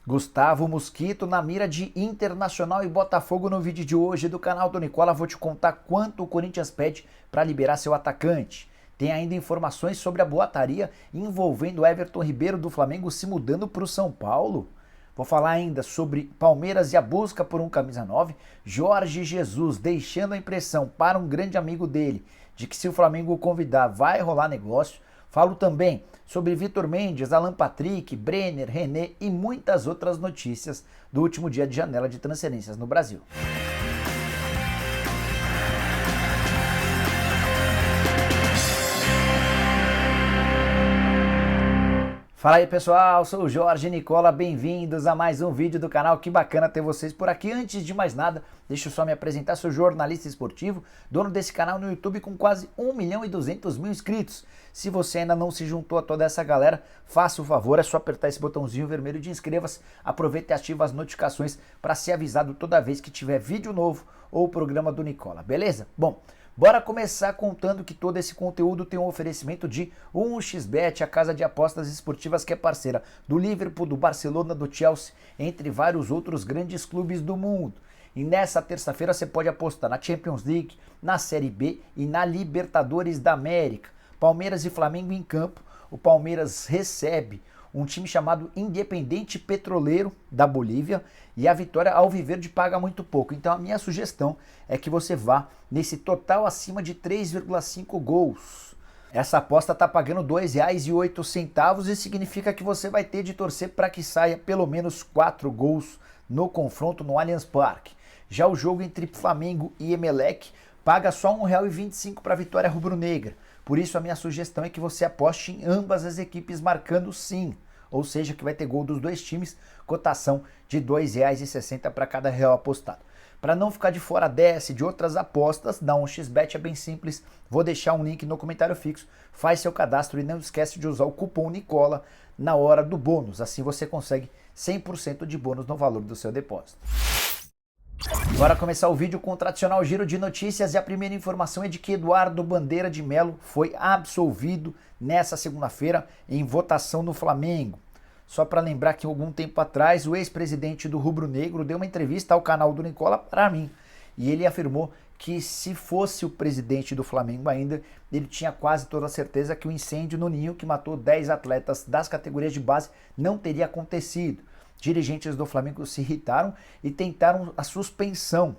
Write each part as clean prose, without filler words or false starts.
Gustavo Mosquito na mira de Internacional e Botafogo. No vídeo de hoje do canal do Nicola vou te contar quanto o Corinthians pede para liberar seu atacante. Tem ainda informações sobre a boataria envolvendo Everton Ribeiro do Flamengo se mudando para o São Paulo. Vou falar ainda sobre Palmeiras e a busca por um camisa 9, Jorge Jesus deixando a impressão para um grande amigo dele de que se o Flamengo o convidar vai rolar negócio. Falo também sobre Vitor Mendes, Alan Patrick, Brenner, René e muitas outras notícias do último dia de janela de transferências no Brasil. Fala aí pessoal, sou o Jorge Nicola, bem-vindos a mais um vídeo do canal, que bacana ter vocês por aqui. Antes de mais nada, deixa eu só me apresentar, sou jornalista esportivo, dono desse canal no YouTube com quase 1.200.000 inscritos. Se você ainda não se juntou a toda essa galera, faça o favor, é só apertar esse botãozinho vermelho de inscreva-se, aproveita e ativa as notificações para ser avisado toda vez que tiver vídeo novo ou programa do Nicola, beleza? Bom, bora começar contando que todo esse conteúdo tem um oferecimento de 1xBet, a casa de apostas esportivas que é parceira do Liverpool, do Barcelona, do Chelsea, entre vários outros grandes clubes do mundo. E nessa terça-feira você pode apostar na Champions League, na Série B e na Libertadores da América. Palmeiras e Flamengo em campo. O Palmeiras recebe um time chamado Independiente Petroleiro da Bolívia e a Vitória Alviverde paga muito pouco. Então a minha sugestão é que você vá nesse total acima de 3,5 gols. Essa aposta está pagando R$ 2,08 e significa que você vai ter de torcer para que saia pelo menos 4 gols no confronto no Allianz Parque. Já o jogo entre Flamengo e Emelec paga só R$ 1,25 para a vitória rubro-negra. Por isso a minha sugestão é que você aposte em ambas as equipes marcando sim, ou seja, que vai ter gol dos dois times, cotação de R$ 2,60 para cada real apostado. Para não ficar de fora dessa e de outras apostas, da 1xBet é bem simples, vou deixar um link no comentário fixo, faz seu cadastro e não esquece de usar o cupom Nicola na hora do bônus, assim você consegue 100% de bônus no valor do seu depósito. Bora começar o vídeo com o tradicional giro de notícias e a primeira informação é de que Eduardo Bandeira de Melo foi absolvido nessa segunda-feira em votação no Flamengo. Só para lembrar que algum tempo atrás o ex-presidente do Rubro Negro deu uma entrevista ao canal do Nicola para mim e ele afirmou que se fosse o presidente do Flamengo ainda, ele tinha quase toda a certeza que o incêndio no Ninho que matou 10 atletas das categorias de base não teria acontecido. Dirigentes do Flamengo se irritaram e tentaram a suspensão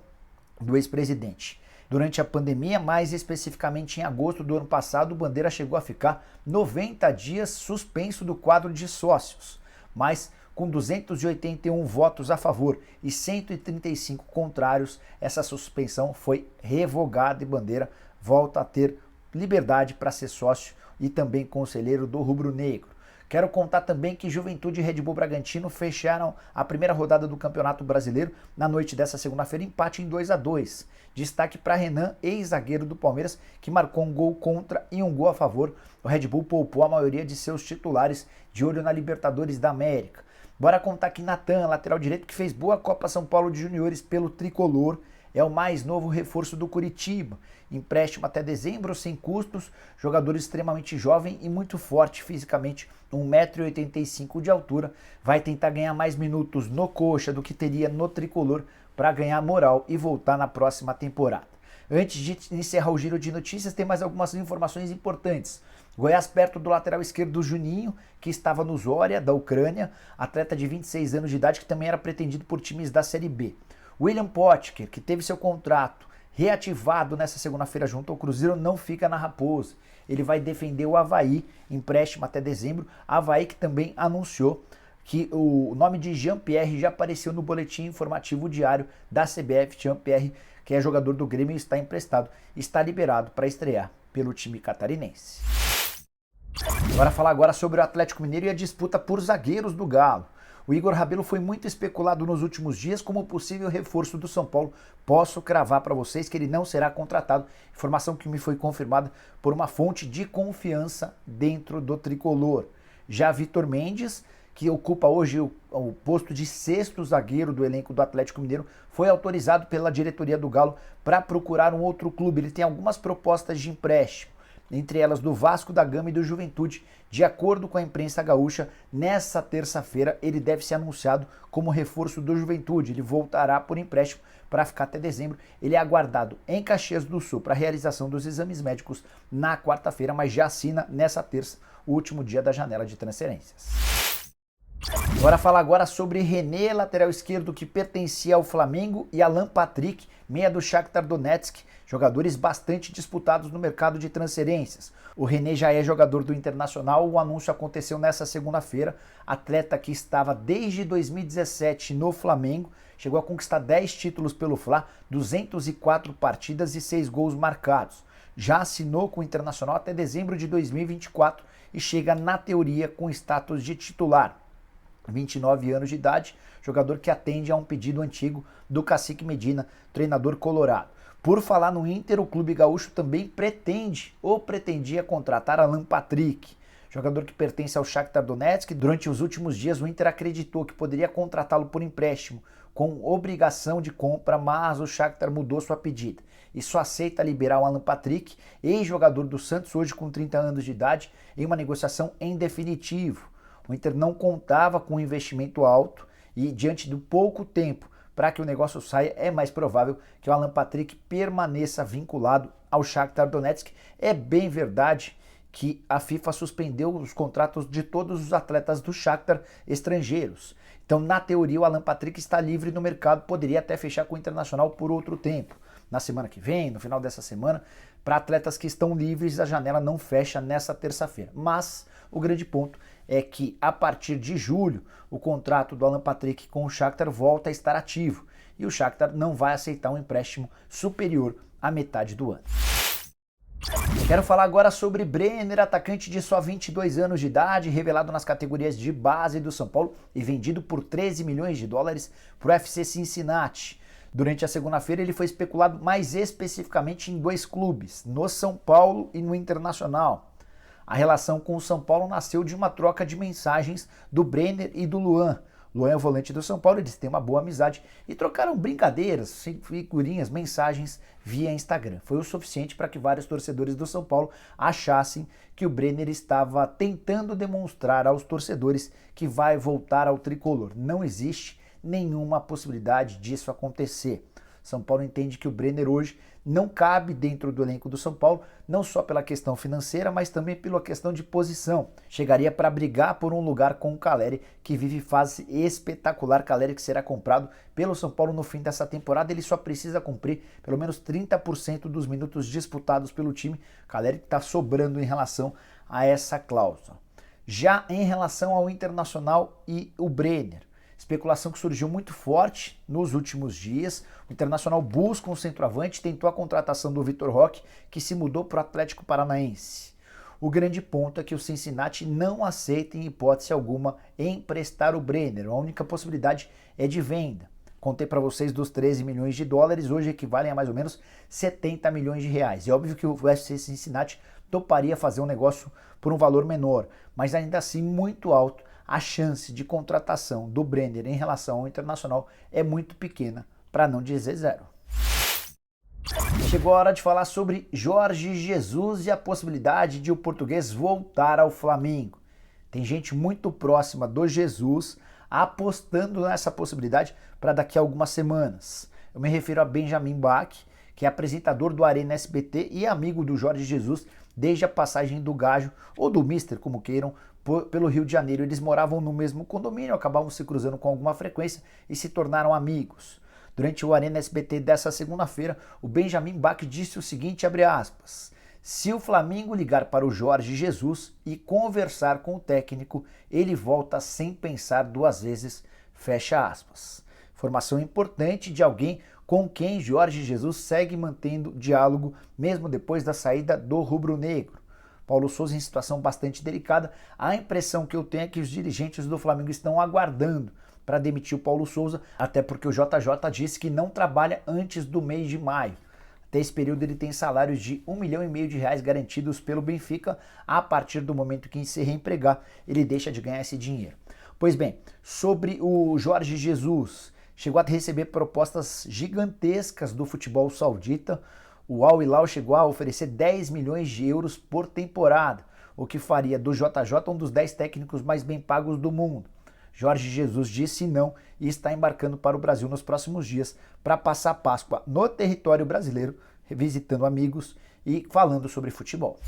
do ex-presidente. Durante a pandemia, mais especificamente em agosto do ano passado, o Bandeira chegou a ficar 90 dias suspenso do quadro de sócios. Mas com 281 votos a favor e 135 contrários, essa suspensão foi revogada e Bandeira volta a ter liberdade para ser sócio e também conselheiro do Rubro Negro. Quero contar também que Juventude e Red Bull Bragantino fecharam a primeira rodada do Campeonato Brasileiro na noite dessa segunda-feira, empate em 2-2. Destaque para Renan, ex-zagueiro do Palmeiras, que marcou um gol contra e um gol a favor. O Red Bull poupou a maioria de seus titulares de olho na Libertadores da América. Bora contar que Natan, lateral direito, que fez boa Copa São Paulo de Juniores pelo Tricolor, é o mais novo reforço do Curitiba. Empréstimo até dezembro, sem custos, jogador extremamente jovem e muito forte fisicamente, 1,85 m de altura, vai tentar ganhar mais minutos no Coxa do que teria no Tricolor para ganhar moral e voltar na próxima temporada. Antes de encerrar o giro de notícias, tem mais algumas informações importantes. Goiás perto do lateral esquerdo Juninho, que estava no Zorya, da Ucrânia, atleta de 26 anos de idade que também era pretendido por times da Série B. William Potker, que teve seu contrato reativado nessa segunda-feira junto ao Cruzeiro, não fica na Raposa. Ele vai defender o Avaí, empréstimo até dezembro. Avaí que também anunciou que o nome de Jean-Pierre já apareceu no boletim informativo diário da CBF. Jean-Pierre, que é jogador do Grêmio e está emprestado, está liberado para estrear pelo time catarinense. Bora falar agora sobre o Atlético Mineiro e a disputa por zagueiros do Galo. O Igor Rabelo foi muito especulado nos últimos dias como possível reforço do São Paulo. Posso cravar para vocês que ele não será contratado. Informação que me foi confirmada por uma fonte de confiança dentro do tricolor. Já Vitor Mendes, que ocupa hoje o posto de sexto zagueiro do elenco do Atlético Mineiro, foi autorizado pela diretoria do Galo para procurar um outro clube. Ele tem algumas propostas de empréstimo. entre elas do Vasco da Gama e do Juventude. De acordo com a imprensa gaúcha, nessa terça-feira ele deve ser anunciado como reforço do Juventude. Ele voltará por empréstimo para ficar até dezembro. Ele é aguardado em Caxias do Sul para a realização dos exames médicos na quarta-feira, mas já assina nessa terça, o último dia da janela de transferências. Bora falar agora sobre René, lateral esquerdo que pertencia ao Flamengo, e Alan Patrick, meia do Shakhtar Donetsk, jogadores bastante disputados no mercado de transferências. O René já é jogador do Internacional, o anúncio aconteceu nessa segunda-feira. Atleta que estava desde 2017 no Flamengo, chegou a conquistar 10 títulos pelo Fla, 204 partidas e 6 gols marcados. Já assinou com o Internacional até dezembro de 2024 e chega na teoria com status de titular. 29 anos de idade, jogador que atende a um pedido antigo do Cacique Medina, treinador colorado. Por falar no Inter, o clube gaúcho também pretende ou pretendia contratar Alan Patrick, jogador que pertence ao Shakhtar Donetsk. Durante os últimos dias, o Inter acreditou que poderia contratá-lo por empréstimo, com obrigação de compra, mas o Shakhtar mudou sua pedida e só aceita liberar o Alan Patrick, ex-jogador do Santos, hoje com 30 anos de idade, em uma negociação em definitivo. O Inter não contava com um investimento alto e, diante do pouco tempo para que o negócio saia, é mais provável que o Alan Patrick permaneça vinculado ao Shakhtar Donetsk. É bem verdade que a FIFA suspendeu os contratos de todos os atletas do Shakhtar estrangeiros. Então, na teoria, o Alan Patrick está livre no mercado, poderia até fechar com o Internacional por outro tempo. Na semana que vem, no final dessa semana, para atletas que estão livres, a janela não fecha nessa terça-feira. Mas o grande ponto é que a partir de julho, o contrato do Alan Patrick com o Shakhtar volta a estar ativo e o Shakhtar não vai aceitar um empréstimo superior à metade do ano. Quero falar agora sobre Brenner, atacante de só 22 anos de idade, revelado nas categorias de base do São Paulo e vendido por 13 milhões de dólares para o FC Cincinnati. Durante a segunda-feira ele foi especulado mais especificamente em 2 clubes, no São Paulo e no Internacional. A relação com o São Paulo nasceu de uma troca de mensagens do Brenner e do Luan. Luan é o volante do São Paulo, eles têm uma boa amizade e trocaram brincadeiras, figurinhas, mensagens via Instagram. Foi o suficiente para que vários torcedores do São Paulo achassem que o Brenner estava tentando demonstrar aos torcedores que vai voltar ao tricolor. Não existe nenhuma possibilidade disso acontecer. São Paulo entende que o Brenner hoje não cabe dentro do elenco do São Paulo, não só pela questão financeira, mas também pela questão de posição. Chegaria para brigar por um lugar com o Caleri, que vive fase espetacular. Caleri que será comprado pelo São Paulo no fim dessa temporada. Ele só precisa cumprir pelo menos 30% dos minutos disputados pelo time. Caleri que está sobrando em relação a essa cláusula. Já em relação ao Internacional e o Brenner, especulação que surgiu muito forte nos últimos dias. O Internacional busca um centroavante, tentou a contratação do Vitor Roque, que se mudou para o Atlético Paranaense. O grande ponto é que o Cincinnati não aceita, em hipótese alguma, emprestar o Brenner. A única possibilidade é de venda. Contei para vocês dos 13 milhões de dólares, hoje equivalem a mais ou menos 70 milhões de reais. É óbvio que o FC Cincinnati toparia fazer um negócio por um valor menor, mas ainda assim muito alto. A chance de contratação do Brenner em relação ao Internacional é muito pequena, para não dizer zero. Chegou a hora de falar sobre Jorge Jesus e a possibilidade de o português voltar ao Flamengo. Tem gente muito próxima do Jesus apostando nessa possibilidade para daqui a algumas semanas. Eu me refiro a Benjamin Bach, que é apresentador do Arena SBT e amigo do Jorge Jesus desde a passagem do Gajo, ou do Mister, como queiram, pelo Rio de Janeiro. Eles moravam no mesmo condomínio, acabavam se cruzando com alguma frequência e se tornaram amigos. Durante o Arena SBT dessa segunda-feira, o Benjamin Bach disse o seguinte, abre aspas: se o Flamengo ligar para o Jorge Jesus e conversar com o técnico, ele volta sem pensar 2 vezes, fecha aspas. Informação importante de alguém com quem Jorge Jesus segue mantendo diálogo mesmo depois da saída do rubro-negro. Paulo Sousa em situação bastante delicada. A impressão que eu tenho é que os dirigentes do Flamengo estão aguardando para demitir o Paulo Sousa, até porque o JJ disse que não trabalha antes do mês de maio. Até esse período ele tem salários de R$1,5 milhão garantidos pelo Benfica. A partir do momento que se reempregar, ele deixa de ganhar esse dinheiro. Pois bem, sobre o Jorge Jesus, chegou a receber propostas gigantescas do futebol saudita. O Al Hilal chegou a oferecer 10 milhões de euros por temporada, o que faria do JJ um dos 10 técnicos mais bem pagos do mundo. Jorge Jesus disse não e está embarcando para o Brasil nos próximos dias para passar a Páscoa no território brasileiro, visitando amigos e falando sobre futebol.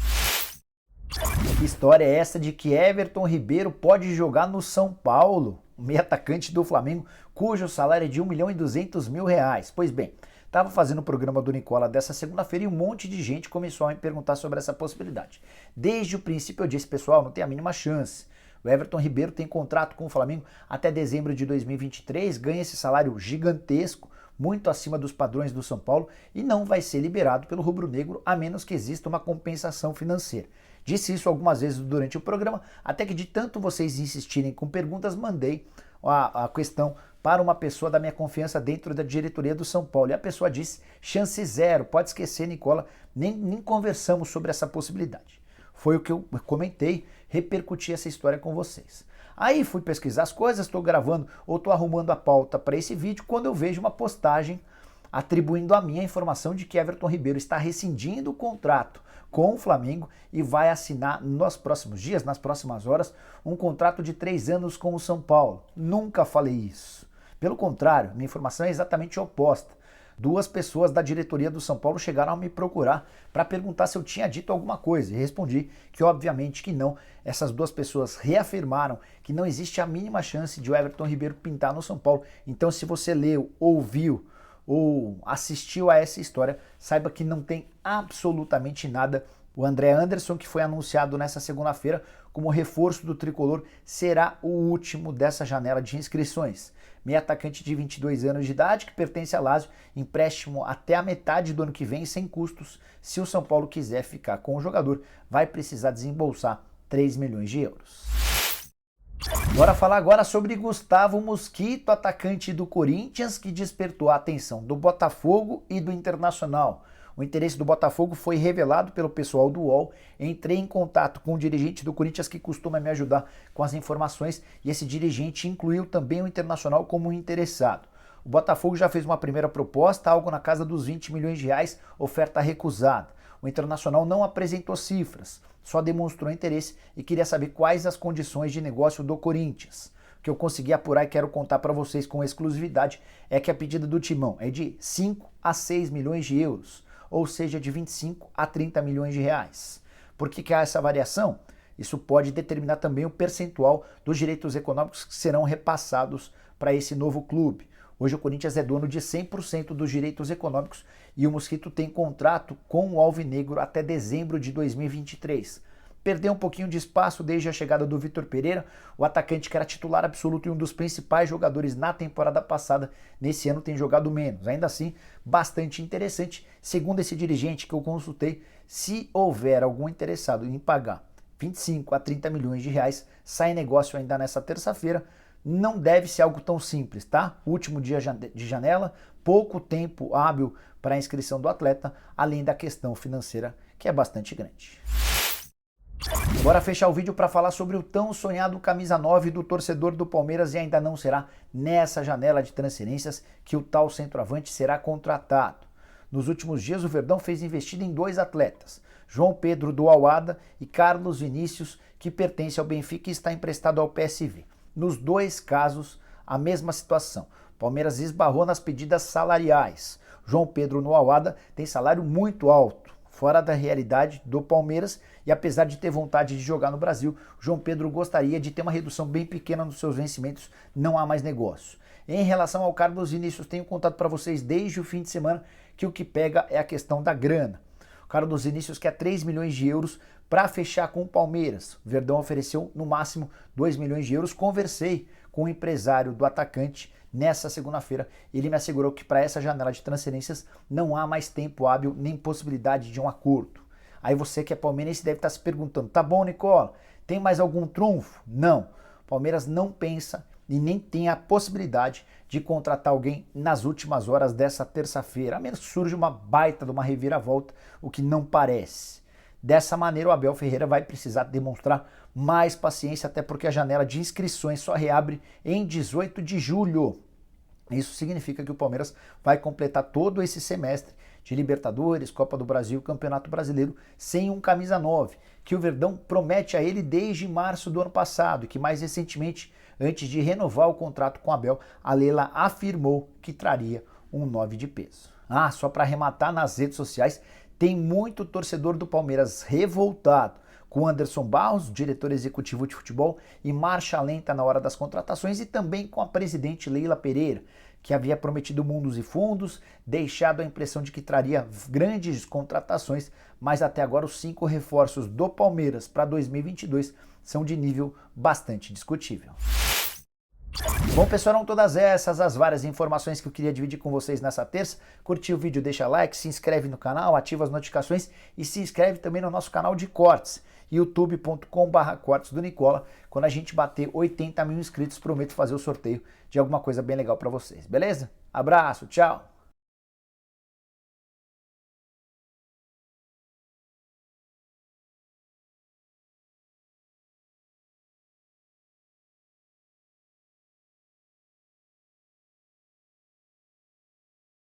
Que história é essa de que Everton Ribeiro pode jogar no São Paulo? O meio atacante do Flamengo, cujo salário é de R$1.200.000. Pois bem, estava fazendo o programa do Nicola dessa segunda-feira e um monte de gente começou a me perguntar sobre essa possibilidade. Desde o princípio eu disse, pessoal, não tem a mínima chance. O Everton Ribeiro tem contrato com o Flamengo até dezembro de 2023, ganha esse salário gigantesco, muito acima dos padrões do São Paulo, e não vai ser liberado pelo rubro-negro a menos que exista uma compensação financeira. Disse isso algumas vezes durante o programa, até que de tanto vocês insistirem com perguntas, mandei a questão para uma pessoa da minha confiança dentro da diretoria do São Paulo. E a pessoa disse, chance zero, pode esquecer, Nicola, nem conversamos sobre essa possibilidade. Foi o que eu comentei, repercuti essa história com vocês. Aí fui pesquisar as coisas, estou gravando ou estou arrumando a pauta para esse vídeo, quando eu vejo uma postagem atribuindo a mim a informação de que Everton Ribeiro está rescindindo o contrato com o Flamengo e vai assinar nos próximos dias, nas próximas horas, um contrato de 3 anos com o São Paulo. Nunca falei isso. Pelo contrário, minha informação é exatamente oposta. 2 pessoas da diretoria do São Paulo chegaram a me procurar para perguntar se eu tinha dito alguma coisa e respondi que obviamente que não. Essas 2 pessoas reafirmaram que não existe a mínima chance de o Everton Ribeiro pintar no São Paulo. Então, se você leu, ouviu ou assistiu a essa história, saiba que não tem absolutamente nada. O André Anderson, que foi anunciado nessa segunda-feira como reforço do tricolor, será o último dessa janela de inscrições. Meio atacante de 22 anos de idade, que pertence a Lazio, empréstimo até a metade do ano que vem, sem custos. Se o São Paulo quiser ficar com o jogador, vai precisar desembolsar 3 milhões de euros. Bora falar agora sobre Gustavo Mosquito, atacante do Corinthians, que despertou a atenção do Botafogo e do Internacional. O interesse do Botafogo foi revelado pelo pessoal do UOL. Entrei em contato com o dirigente do Corinthians que costuma me ajudar com as informações e esse dirigente incluiu também o Internacional como interessado. O Botafogo já fez uma primeira proposta, algo na casa dos 20 milhões de reais, oferta recusada. O Internacional não apresentou cifras, só demonstrou interesse e queria saber quais as condições de negócio do Corinthians. O que eu consegui apurar e quero contar para vocês com exclusividade é que a pedida do Timão é de 5 a 6 milhões de euros, ou seja, de 25 a 30 milhões de reais. Por que há essa variação? Isso pode determinar também o percentual dos direitos econômicos que serão repassados para esse novo clube. Hoje o Corinthians é dono de 100% dos direitos econômicos e o Mosquito tem contrato com o Alvinegro até dezembro de 2023. Perdeu um pouquinho de espaço desde a chegada do Vitor Pereira, o atacante que era titular absoluto e um dos principais jogadores na temporada passada, nesse ano tem jogado menos. Ainda assim, bastante interessante. Segundo esse dirigente que eu consultei, se houver algum interessado em pagar 25 a 30 milhões de reais, sai negócio ainda nessa terça-feira. Não deve ser algo tão simples, tá? Último dia de janela, pouco tempo hábil para a inscrição do atleta, além da questão financeira, que é bastante grande. Bora fechar o vídeo para falar sobre o tão sonhado camisa 9 do torcedor do Palmeiras e ainda não será nessa janela de transferências que o tal centroavante será contratado. Nos últimos dias o Verdão fez investida em 2 atletas, João Pedro do Al Ahly e Carlos Vinícius, que pertence ao Benfica e está emprestado ao PSV. Nos 2 casos, a mesma situação. Palmeiras esbarrou nas pedidas salariais. João Pedro no Al Ahly tem salário muito alto, fora da realidade do Palmeiras, e apesar de ter vontade de jogar no Brasil, João Pedro gostaria de ter uma redução bem pequena nos seus vencimentos, não há mais negócio. Em relação ao Carlos Vinícius, tenho contado para vocês desde o fim de semana que o que pega é a questão da grana. O Carlos Vinícius quer 3 milhões de euros para fechar com o Palmeiras. O Verdão ofereceu no máximo 2 milhões de euros. Conversei com o empresário do atacante nessa segunda-feira. Ele me assegurou que para essa janela de transferências não há mais tempo hábil nem possibilidade de um acordo. Aí você que é palmeirense deve estar se perguntando, tá bom, Nicola, tem mais algum trunfo? Não. O Palmeiras não pensa e nem tem a possibilidade de contratar alguém nas últimas horas dessa terça-feira, a menos que surja uma baita de uma reviravolta, o que não parece. Dessa maneira, o Abel Ferreira vai precisar demonstrar mais paciência, até porque a janela de inscrições só reabre em 18 de julho. Isso significa que o Palmeiras vai completar todo esse semestre de Libertadores, Copa do Brasil, Campeonato Brasileiro, sem um camisa 9, que o Verdão promete a ele desde março do ano passado e que mais recentemente, antes de renovar o contrato com o Abel, a Leila afirmou que traria um 9 de peso. Só para arrematar, nas redes sociais tem muito torcedor do Palmeiras revoltado com Anderson Barros, diretor executivo de futebol, e marcha lenta na hora das contratações, e também com a presidente Leila Pereira, que havia prometido mundos e fundos, deixado a impressão de que traria grandes contratações, mas até agora os 5 reforços do Palmeiras para 2022 são de nível bastante discutível. Bom, pessoal, eram todas essas as várias informações que eu queria dividir com vocês nessa terça. Curtiu o vídeo, deixa like, se inscreve no canal, ativa as notificações e se inscreve também no nosso canal de cortes, youtube.com/cortes do Nicola. Quando a gente bater 80 mil inscritos, prometo fazer o sorteio de alguma coisa bem legal para vocês, beleza? Abraço, tchau!